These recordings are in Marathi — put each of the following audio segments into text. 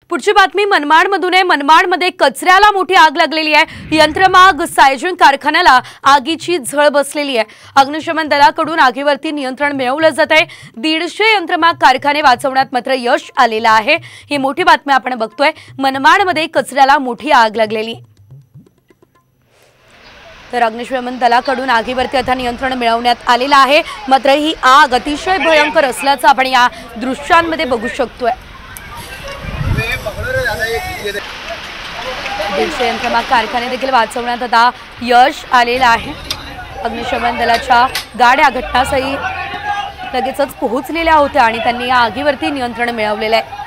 पुढची बातमी मनमाडमधून आहे। मनमाडमध्ये कचऱ्याला मोठी आग लागलेली आहे। यंत्रमाग सायझिंग कारखान्याला आगीची झळ बसलेली आहे। अग्निशमन दलाकडून आगीवरती नियंत्रण मिळवलं जात आहे। 150 यंत्रमाग कारखाने वाचवण्यात मात्र यश आलेलं आहे। ही मोठी बातमी आपण बघतोय। मनमाडमध्ये कचऱ्याला मोठी आग लागलेली, तर अग्निशमन दलाकडून आगीवरती आता नियंत्रण मिळवण्यात आलेलं आहे। मात्र ही आग अतिशय भयंकर असल्याचं आपण या दृश्यांमध्ये बघू शकतोय। 150 यंत्रमाग कारखाने देखील वाचवण्यात आता यश आलेलं आहे। अग्निशमन दलाच्या गाड्या घटनास्थळी लगेचच पोहोचलेल्या होत्या आणि त्यांनी या आगीवरती नियंत्रण मिळवलेलं आहे।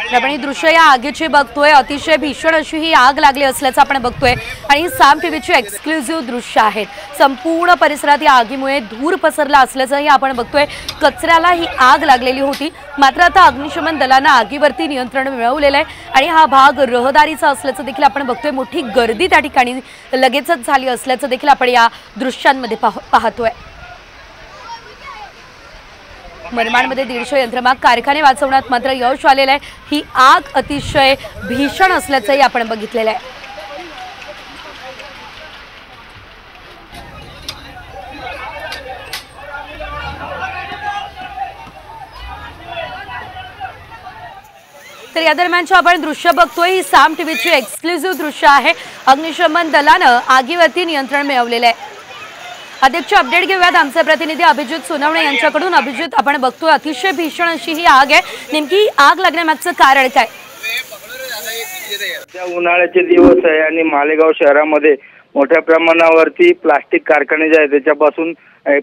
आपण ही दृश्य या आगीची बघतोय। अतिशय भीषण अशी ही आग लागली असल्याचं आपण बघतोय आणि साम टीव्हीची एक्सक्लुझिव्ह दृश्य आहेत। संपूर्ण परिसरात या आगीमुळे धूर पसरला असल्याचंही आपण बघतोय। कचऱ्याला ही आग लागलेली होती, मात्र आता अग्निशमन दलानं आगीवरती नियंत्रण मिळवलेलं आहे आणि हा भाग रहदारीचा असल्याचं देखील आपण बघतोय। मोठी गर्दी त्या ठिकाणी लगेचच झाली असल्याचं देखील आपण या दृश्यांमध्ये पाहतोय। मनमाडमध्ये 150 यंत्रमाग कारखाने वाचवण्यात मात्र यश आलेलं आहे। ही आग अतिशय भीषण असल्याचंही आपण बघितलेलं आहे। तर या दरम्यानचे आपण दृश्य बघतोय। ही साम टीव्हीची एक्सक्लुझिव्ह दृश्य आहे। अग्निशमन दलानं आगीवरती नियंत्रण मिळवलेलं आहे। अधिकचे अपडेट घेऊयात आमचे प्रतिनिधी अभिजित सोनवणे यांच्याकडून। अभिजित, आपण बघतोय अतिशय भीषण अशी ही आग आहे, नेमकी आग लागण्यामागचं कारण काय? उन्हाळ्याचे दिवस आहे आणि मालेगाव शहरामध्ये मोठ्या प्रमाणावरती प्लास्टिक कारखाने जे आहेत त्याच्यापासून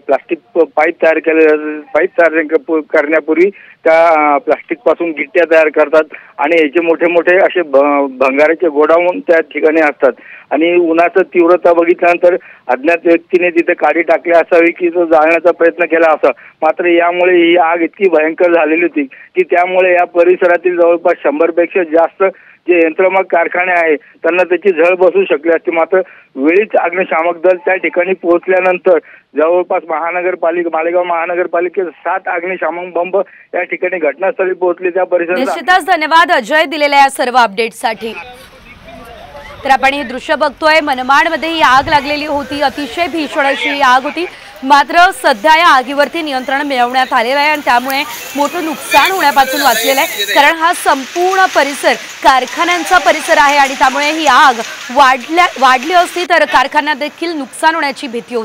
प्लास्टिक पाईप तयार करण्यापूर्वी त्या प्लास्टिक पासून गिट्ट्या तयार करतात आणि याचे मोठे मोठे असे भंगाराचे गोडाऊन त्या ठिकाणी असतात आणि उन्हाचं तीव्रता बघितल्यानंतर अज्ञात व्यक्तीने तिथे काडी टाकली असावी की तो जाळण्याचा प्रयत्न केला असा। मात्र यामुळे ही आग इतकी भयंकर झालेली होती की त्यामुळे या परिसरातील जवळपास 100 पेक्षा जास्त जे यंत्रमाग कारखाने आहे त्यांना त्याची झळ बसू शकली असती। मात्र वेळीच अग्निशामक दल त्या ठिकाणी पोहोचल्यानंतर जवळपास मालेगाव महानगरपालिकेचे 7 अग्निशामक बंब या ठिकाणी घटनास्थळी पोहोचले। त्या परिसरात निश्चितच धन्यवाद अजय दिलेल्या या सर्व अपडेटसाठी। तर आपण हे दृश्य बघतोय। मनमाडमध्ये ही आग लागलेली होती, अतिशय भीषण अशी आग होती, मात्र सध्या या आगीवरती नियंत्रण मिळवण्यात आलेलं आहे आणि त्यामुळे मोठं नुकसान होण्यापासून वाचलेलं आहे। कारण हा संपूर्ण परिसर कारखान्यांचा परिसर आहे आणि त्यामुळे ही आग वाढली असती तर कारखान्यात देखील नुकसान होण्याची भीती होती।